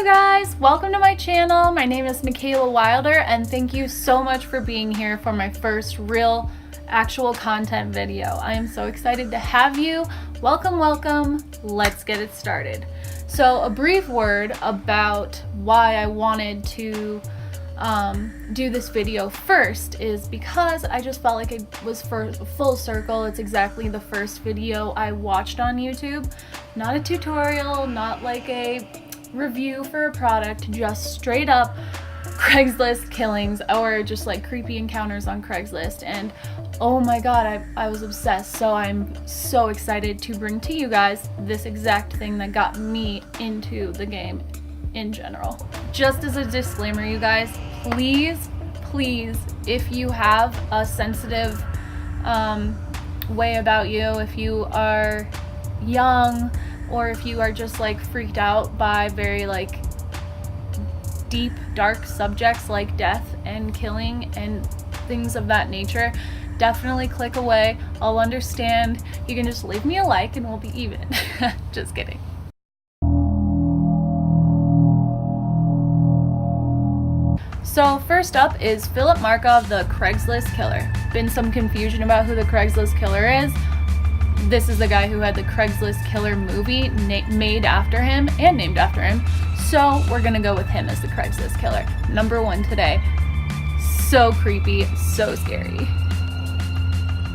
you guys, welcome to my channel. My name is Michaela Wilder and thank you so much for being here for my first real actual content video. I am so excited to have you. Welcome, welcome. Let's get it started. So a brief word about why I wanted to do this video first is because I just felt like it was for full circle. It's exactly the first video I watched on YouTube. Not a tutorial, not like a review for a product, just straight up Craigslist killings or just like creepy encounters on Craigslist. And oh my god, I was obsessed. So I'm so excited to bring to you guys this exact thing that got me into the game in general. Just as a disclaimer, you guys, please, if you have a sensitive way about you, if you are young, or if you are just like freaked out by very like deep, dark subjects like death and killing and things of that nature, definitely click away. I'll understand. You can just leave me a like and we'll be even. Just kidding. So first up is Philip Markov, the Craigslist killer. Been some confusion about who the Craigslist killer is. This is the guy who had the Craigslist Killer movie made after him and named after him. So we're gonna go with him as the Craigslist killer. Number one today. So creepy, so scary.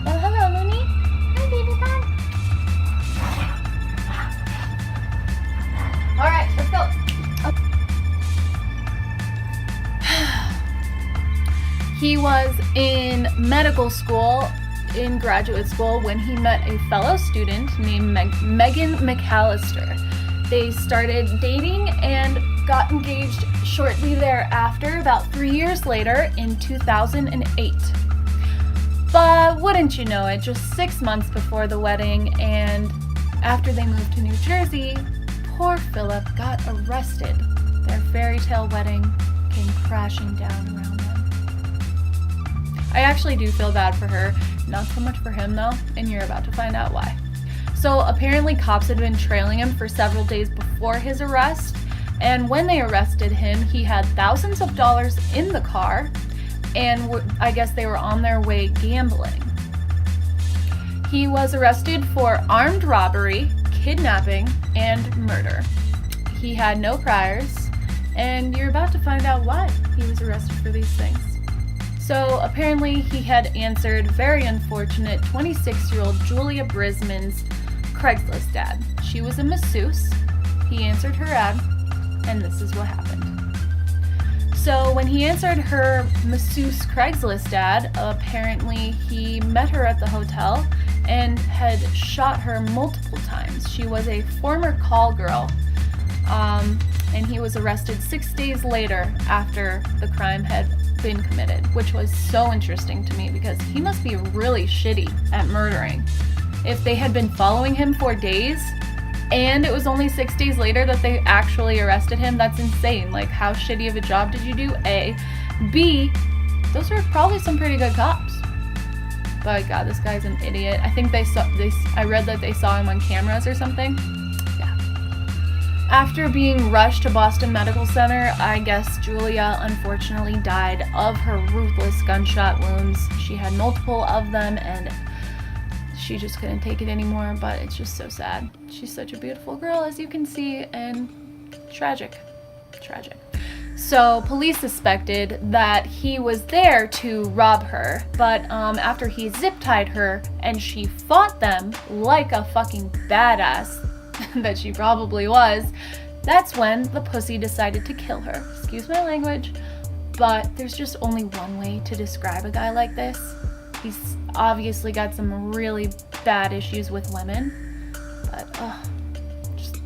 Oh, hello, Looney. Hi, baby bug. All right, let's go. He was in medical school, in graduate school, when he met a fellow student named Megan McAllister. They started dating and got engaged shortly thereafter, about 3 years later in 2008. But wouldn't you know it, just 6 months before the wedding and after they moved to New Jersey, poor Philip got arrested. Their fairy tale wedding came crashing down around them. I actually do feel bad for her, not so much for him though, and you're about to find out why. So apparently cops had been trailing him for several days before his arrest, and when they arrested him, he had thousands of dollars in the car, and I guess they were on their way gambling. He was arrested for armed robbery, kidnapping, and murder. He had no priors, and you're about to find out why he was arrested for these things. So apparently he had answered very unfortunate 26-year-old Julia Brisman's Craigslist ad. She was a masseuse. He answered her ad, and this is what happened. So when he answered her masseuse Craigslist ad, apparently he met her at the hotel and had shot her multiple times. She was a former call girl, and he was arrested 6 days later after the crime had been committed, which was so interesting to me because he must be really shitty at murdering. If they had been following him for days and it was only 6 days later that they actually arrested him, that's insane. Like, how shitty of a job did you do? A. B, those are probably some pretty good cops. But god, this guy's an idiot. I think I read that they saw him on cameras or something. After being rushed to Boston Medical Center, I guess Julia unfortunately died of her ruthless gunshot wounds. She had multiple of them and she just couldn't take it anymore, but it's just so sad. She's such a beautiful girl, as you can see, and tragic. So police suspected that he was there to rob her, but after he zip-tied her and she fought them like a fucking badass, that she probably was, that's when the pussy decided to kill her. Excuse my language, but there's just only one way to describe a guy like this. He's obviously got some really bad issues with women, but just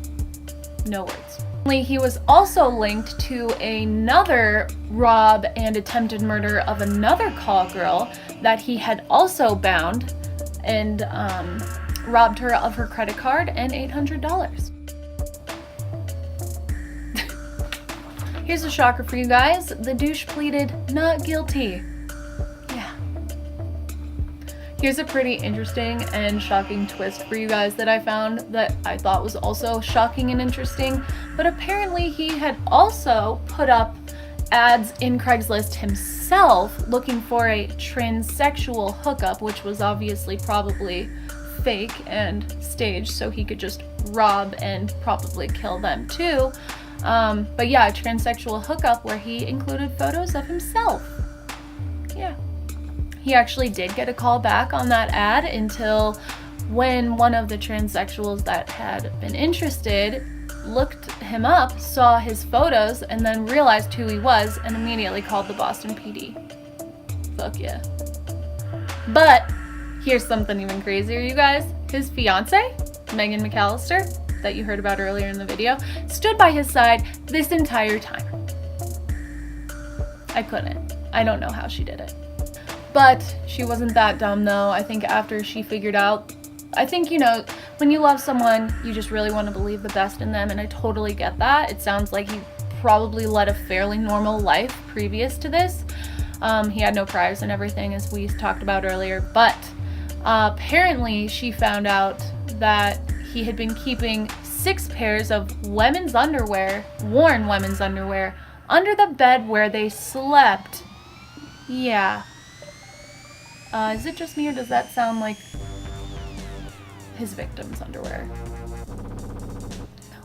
no words. He was also linked to another rob and attempted murder of another call girl that he had also bound and robbed her of her credit card and $800. Here's a shocker for you guys. The douche pleaded not guilty. Yeah. Here's a pretty interesting and shocking twist for you guys that I found that I thought was also shocking and interesting. But apparently he had also put up ads in Craigslist himself looking for a transsexual hookup, which was obviously probably fake and staged so he could just rob and probably kill them too. But yeah, a transsexual hookup where he included photos of himself. Yeah. He actually did get a call back on that ad until when one of the transsexuals that had been interested looked him up, saw his photos, and then realized who he was and immediately called the Boston PD. Fuck yeah. But here's something even crazier, you guys. His fiance, Megan McAllister, that you heard about earlier in the video, stood by his side this entire time. I couldn't. I don't know how she did it. But she wasn't that dumb though. I think after she figured out, I think, you know, when you love someone, you just really want to believe the best in them, and I totally get that. It sounds like he probably led a fairly normal life previous to this. He had no priors and everything, as we talked about earlier, but apparently she found out that he had been keeping 6 pairs of women's underwear, worn women's underwear, under the bed where they slept. Yeah. Is it just me, or does that sound like his victim's underwear? No.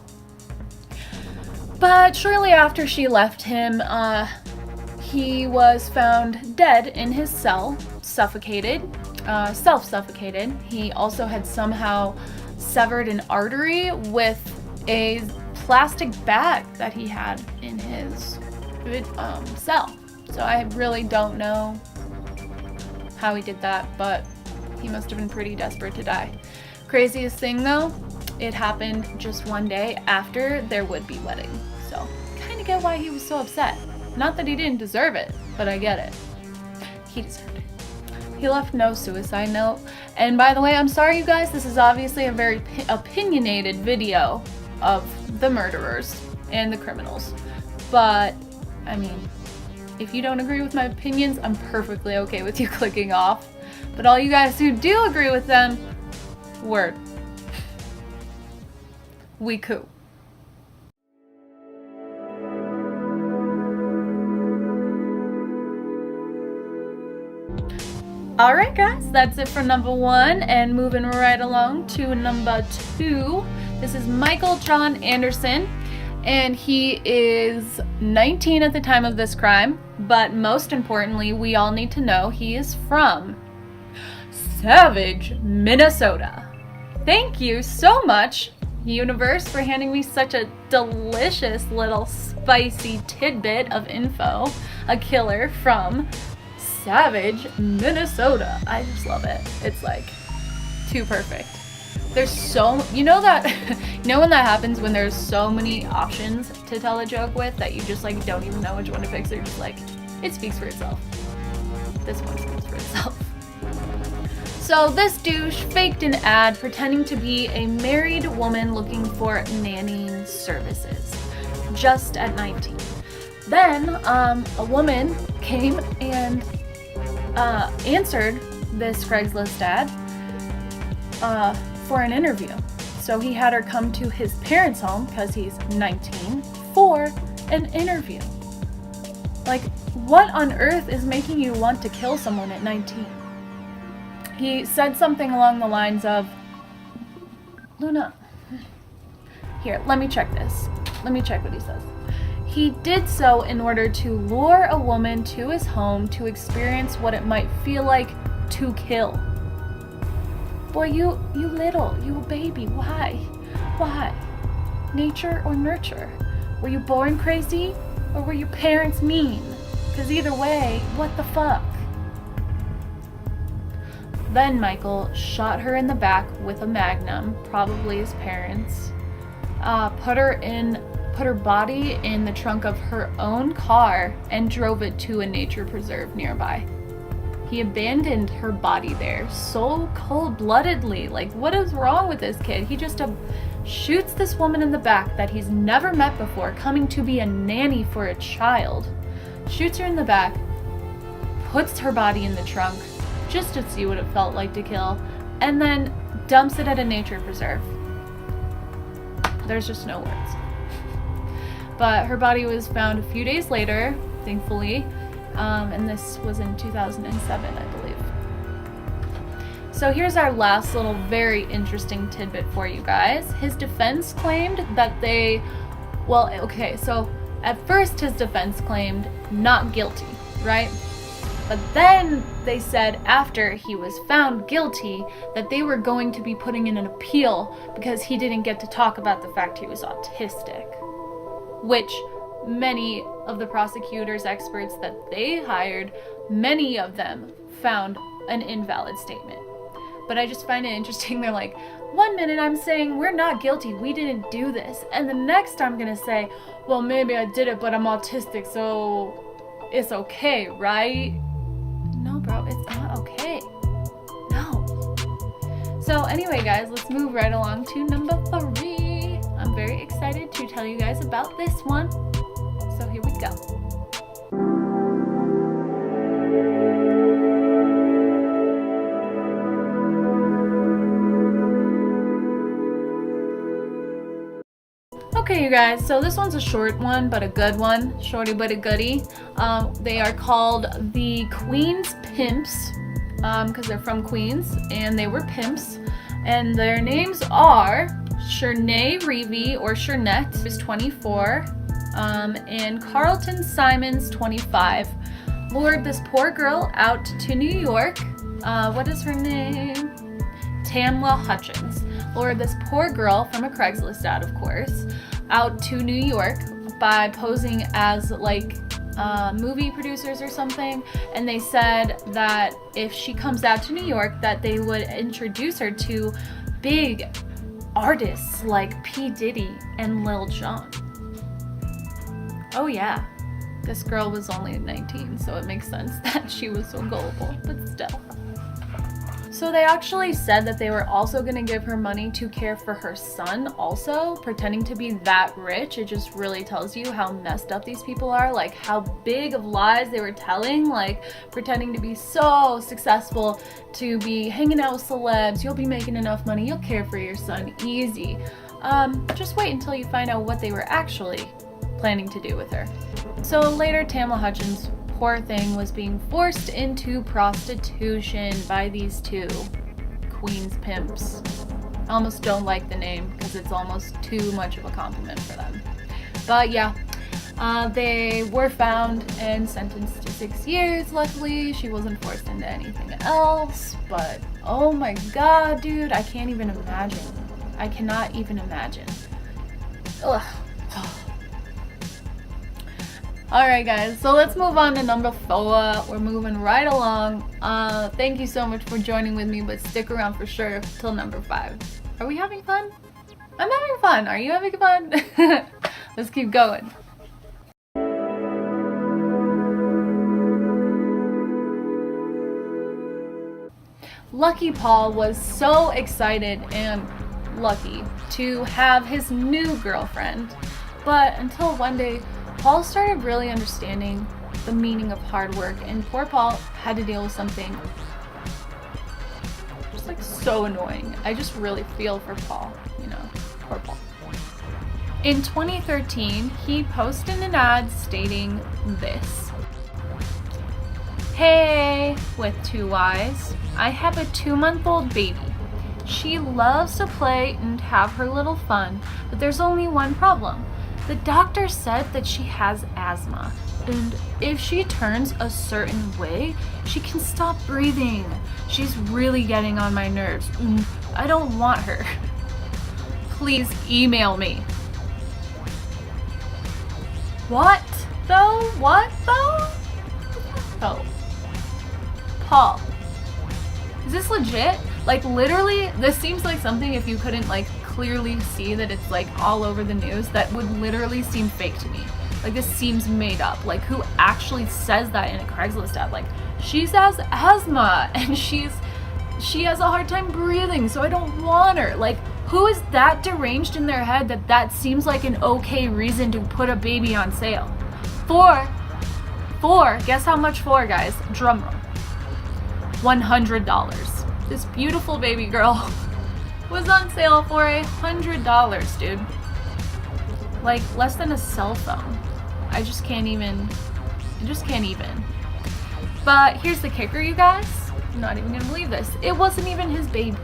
But shortly after she left him, he was found dead in his cell, suffocated, self-suffocated. He also had somehow severed an artery with a plastic bag that he had in his cell. So I really don't know how he did that, but he must have been pretty desperate to die. Craziest thing though, it happened just one day after their would-be wedding. So kind of get why he was so upset. Not that he didn't deserve it, but I get it. He deserved it. He left no suicide note. And by the way, I'm sorry you guys, this is obviously a very opinionated video of the murderers and the criminals. But, I mean, if you don't agree with my opinions, I'm perfectly okay with you clicking off. But all you guys who do agree with them, word. We cool. Alright guys, that's it for number 1, and moving right along to number 2. This is Michael John Anderson, and he is 19 at the time of this crime, but most importantly, we all need to know he is from Savage, Minnesota. Thank you so much, universe, for handing me such a delicious little spicy tidbit of info. A killer from Savage, Minnesota. I just love it. It's like too perfect. There's so, you know when that happens when there's so many options to tell a joke with that you just like don't even know which one to pick, so you're just like, it speaks for itself. This one speaks for itself. So this douche faked an ad pretending to be a married woman looking for nannying services, just at 19. Then a woman came and answered this Craigslist ad for an interview. So he had her come to his parents' home, because he's 19, for an interview. Like, what on earth is making you want to kill someone at 19? He said something along the lines of, Luna, here, let me check this. Let me check what he says. He did so in order to lure a woman to his home to experience what it might feel like to kill. Boy, you a baby, why? Why? Nature or nurture? Were you born crazy, or were your parents mean? Because either way, what the fuck? Then Michael shot her in the back with a magnum, probably his parents, put her body in the trunk of her own car and drove it to a nature preserve nearby. He abandoned her body there so cold-bloodedly. Like, what is wrong with this kid? He just shoots this woman in the back that he's never met before, coming to be a nanny for a child. Shoots her in the back, puts her body in the trunk, just to see what it felt like to kill, and then dumps it at a nature preserve. There's just no words. But her body was found a few days later, thankfully, and this was in 2007, I believe. So here's our last little very interesting tidbit for you guys. His defense claimed that so at first his defense claimed not guilty, right? But then they said after he was found guilty that they were going to be putting in an appeal because he didn't get to talk about the fact he was autistic, which many of the prosecutors, experts that they hired, many of them found an invalid statement. But I just find it interesting. They're like, one minute I'm saying we're not guilty, we didn't do this, and the next I'm gonna say, well, maybe I did it, but I'm autistic, so it's okay, right? No, bro, it's not okay. No. So anyway, guys, let's move right along to number 3. I'm very excited to tell you guys about this one. So here we go. Okay, you guys, so this one's a short one, but a good one. Shorty but a goodie. They are called the Queen's Pimps, because they're from Queens, and they were pimps. And their names are Shernay Reevy, or Shernette, who's 24, and Carlton Simons, 25. Lured this poor girl out to New York. What is her name? Tamela Hudgens. Lured this poor girl from a Craigslist ad, of course, out to New York by posing as like movie producers or something, and they said that if she comes out to New York that they would introduce her to big artists like P. Diddy and Lil Jon. Oh yeah, this girl was only 19, so it makes sense that she was so gullible, but still. So they actually said that they were also going to give her money to care for her son also, pretending to be that rich. It just really tells you how messed up these people are, like how big of lies they were telling, like pretending to be so successful, to be hanging out with celebs, you'll be making enough money, you'll care for your son, easy. Just wait until you find out what they were actually planning to do with her. So later, Tamela Hudgens, poor thing, was being forced into prostitution by these two Queen's Pimps. I almost don't like the name because it's almost too much of a compliment for them. But yeah, they were found and sentenced to 6 years. Luckily, she wasn't forced into anything else, but oh my god, dude, I can't even imagine. I cannot even imagine. Ugh. Alright guys, so let's move on to number 4. We're moving right along. Thank you so much for joining with me, but stick around for sure till number 5. Are we having fun? I'm having fun. Are you having fun? Let's keep going. Lucky Paul was so excited and lucky to have his new girlfriend, but until one day Paul started really understanding the meaning of hard work, and poor Paul had to deal with something just like so annoying. I just really feel for Paul, you know, poor Paul. In 2013, he posted an ad stating this: "Hey, with 2 Y's, I have a 2-month-old baby. She loves to play and have her little fun, but there's only one problem. The doctor said that she has asthma, and if she turns a certain way, she can stop breathing. She's really getting on my nerves, and I don't want her. Please email me." What though? What though? Oh. Paul, is this legit? Like literally, this seems like something, if you couldn't like clearly see that it's like all over the news, that would literally seem fake to me. Like this seems made up. Like who actually says that in a Craigslist ad? Like she has asthma and she has a hard time breathing, so I don't want her. Like who is that deranged in their head that that seems like an okay reason to put a baby on sale? For, guess how much for, guys? Drum roll. $100. This beautiful baby girl was on sale for $100, dude. Like, less than a cell phone. I just can't even. But here's the kicker, you guys. I'm not even gonna believe this. It wasn't even his baby.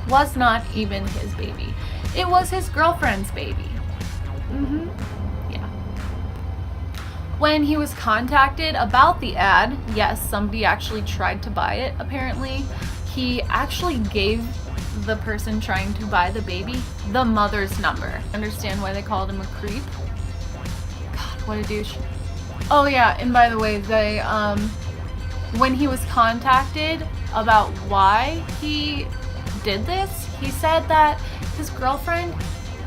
Was not even his baby. It was his girlfriend's baby. Yeah. When he was contacted about the ad, yes, somebody actually tried to buy it, apparently. He actually gave the person trying to buy the baby the mother's number. Understand why they called him a creep? God, what a douche. Oh yeah, and by the way, they when he was contacted about why he did this, he said that his girlfriend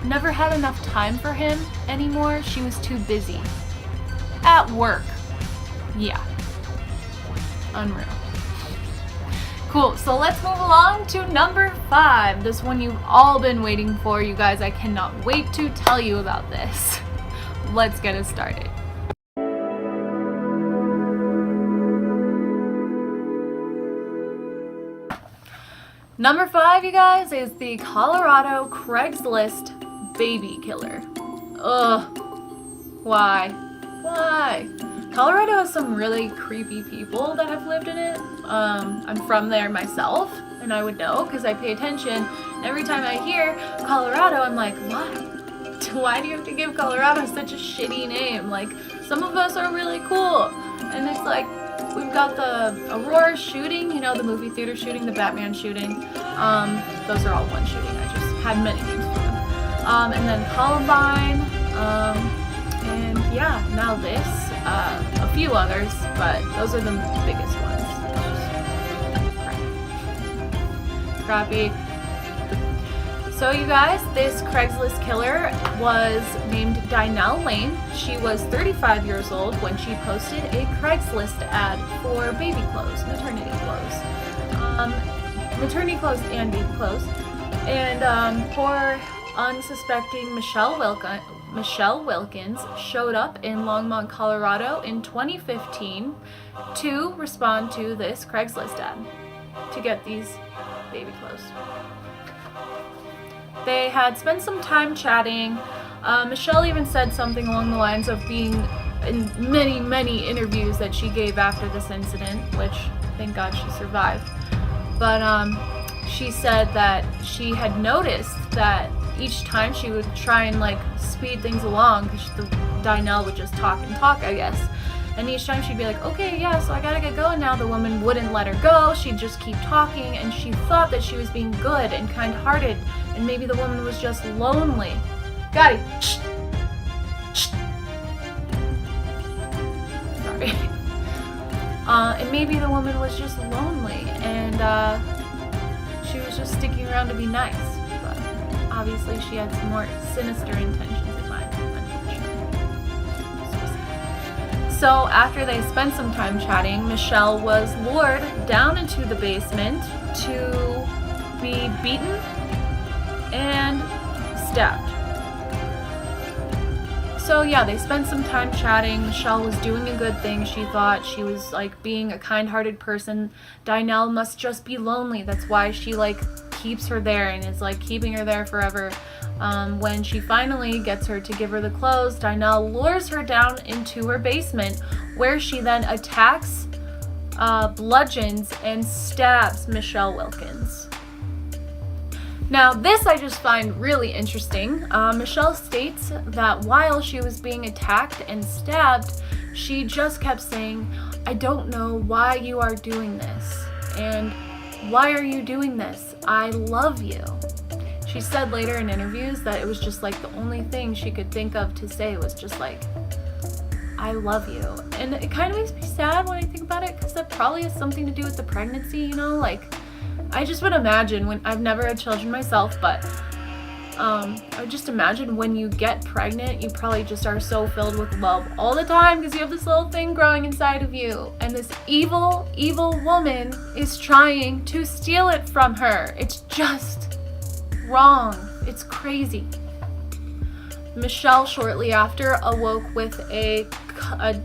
never had enough time for him anymore. She was too busy at work. Yeah. Unreal. Cool, so let's move along to number 5. This one you've all been waiting for, you guys. I cannot wait to tell you about this. Let's get it started. Number 5, you guys, is the Colorado Craigslist baby killer. Ugh. Why? Why? Colorado has some really creepy people that have lived in it. I'm from there myself, and I would know because I pay attention. Every time I hear Colorado, I'm like, why? Why do you have to give Colorado such a shitty name? Like, some of us are really cool. And it's like, we've got the Aurora shooting, you know, the movie theater shooting, the Batman shooting. Those are all one shooting. I just had many names for them. And then Columbine, and yeah, now this, a few others, but those are the biggest ones. Crappy. So you guys, this Craigslist killer was named Dinell Lane. She was 35 years old when she posted a Craigslist ad for baby clothes, maternity clothes and baby clothes. And poor unsuspecting Michelle Wilkins showed up in Longmont, Colorado in 2015 to respond to this Craigslist ad to get these baby clothes. They had spent some time chatting. Michelle even said something along the lines of being in many interviews that she gave after this incident, which thank God she survived. But she said that she had noticed that each time she would try and like speed things along, because Dinell would just talk, I guess. And each time she'd be like, okay, yeah, so I gotta get going now. The woman wouldn't let her go. She'd just keep talking, and she thought that she was being good and kind-hearted, and maybe the woman was just lonely. Gotti, shh. Shh. Sorry. And maybe the woman was just lonely, and she was just sticking around to be nice. But obviously she had some more sinister intentions in mind, So after they spent some time chatting, Michelle was lured down into the basement to be beaten and stabbed. So yeah, they spent some time chatting. Michelle was doing a good thing. She thought she was like being a kind-hearted person. Dinell must just be lonely. That's why she like keeps her there and is like keeping her there forever. When she finally gets her to give her the clothes, Dinell lures her down into her basement, where she then attacks, bludgeons, and stabs Michelle Wilkins. Now, this I just find really interesting. Michelle states that while she was being attacked and stabbed, she just kept saying, "I don't know why you are doing this, and why are you doing this? I love you." She said later in interviews that it was just like the only thing she could think of to say was just like, "I love you." And it kind of makes me sad when I think about it, because that probably has something to do with the pregnancy, you know? Like, I just would imagine when, I've never had children myself, but I would just imagine when you get pregnant, you probably just are so filled with love all the time because you have this little thing growing inside of you, and this evil woman is trying to steal it from her. It's just wrong. It's crazy. Michelle shortly after awoke with a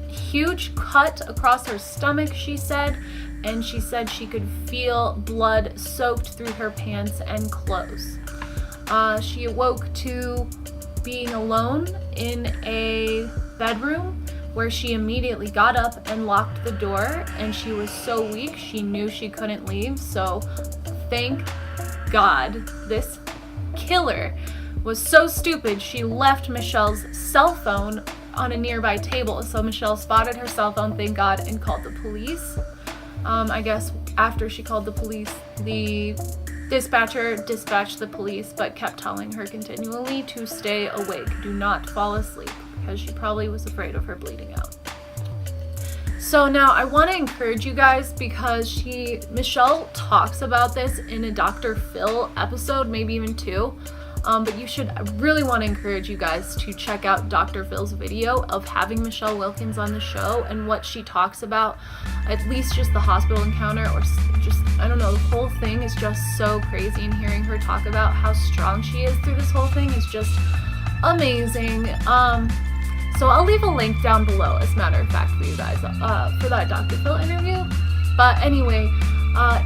huge cut across her stomach, she said, and she said she could feel blood soaked through her pants and clothes. She awoke to being alone in a bedroom where she immediately got up and locked the door, and she was so weak she knew she couldn't leave. So thank God this killer was so stupid she left Michelle's cell phone on a nearby table. So Michelle spotted her cell phone, thank God, and called the police. I guess after she called the police, the dispatcher dispatched the police, but kept telling her continually to stay awake, do not fall asleep, because she probably was afraid of her bleeding out. So now I want to encourage you guys, because Michelle talks about this in a Dr. Phil episode, maybe even 2. But I really want to encourage you guys to check out Dr. Phil's video of having Michelle Wilkins on the show, and what she talks about, at least just the hospital encounter, or just, I don't know, the whole thing is just so crazy, and hearing her talk about how strong she is through this whole thing is just amazing. So I'll leave a link down below, as a matter of fact, for you guys, for that Dr. Phil interview. But anyway,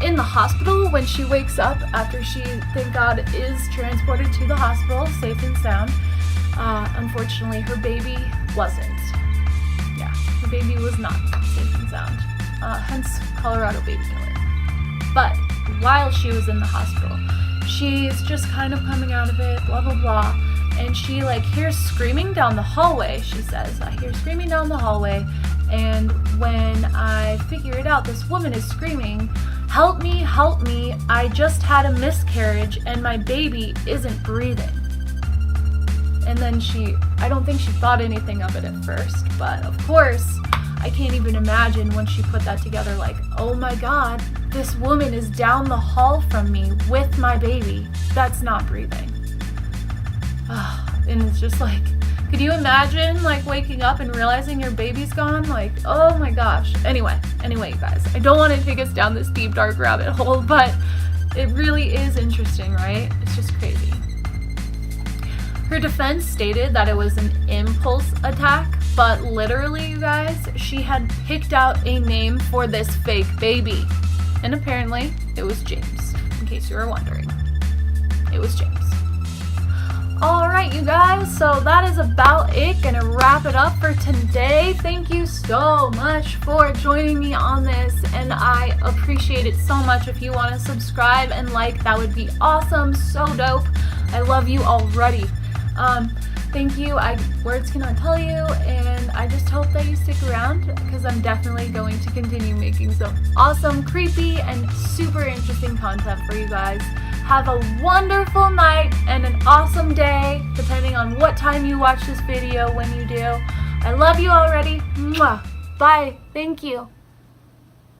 in the hospital, when she wakes up after she, thank God, is transported to the hospital safe and sound, unfortunately her baby wasn't. Yeah, her baby was not safe and sound, hence Colorado baby killer. But while she was in the hospital, she's just kind of coming out of it, blah blah blah, and she hears screaming down the hallway. She says, I hear screaming down the hallway, and when I figure it out, this woman is screaming, help me, I just had a miscarriage and my baby isn't breathing. And then I don't think she thought anything of it at first, but of course, I can't even imagine when she put that together, oh my God, this woman is down the hall from me with my baby that's not breathing. And it's just could you imagine waking up and realizing your baby's gone? Oh my gosh. Anyway, you guys, I don't want to take us down this deep dark rabbit hole, but it really is interesting, right? It's just crazy. Her defense stated that it was an impulse attack, but literally, you guys, she had picked out a name for this fake baby. And apparently, it was James, in case you were wondering. It was James. Alright, you guys, so that is about it. Gonna wrap it up for today. Thank you so much for joining me on this, and I appreciate it so much. If you want to subscribe and that would be awesome. So dope. I love you already. Thank you. Words cannot tell you, and I just hope that you stick around, because I'm definitely going to continue making some awesome, creepy, and super interesting content for you guys. Have a wonderful night and an awesome day, depending on what time you watch this video when you do. I love you already. Mwah. Bye. Thank you.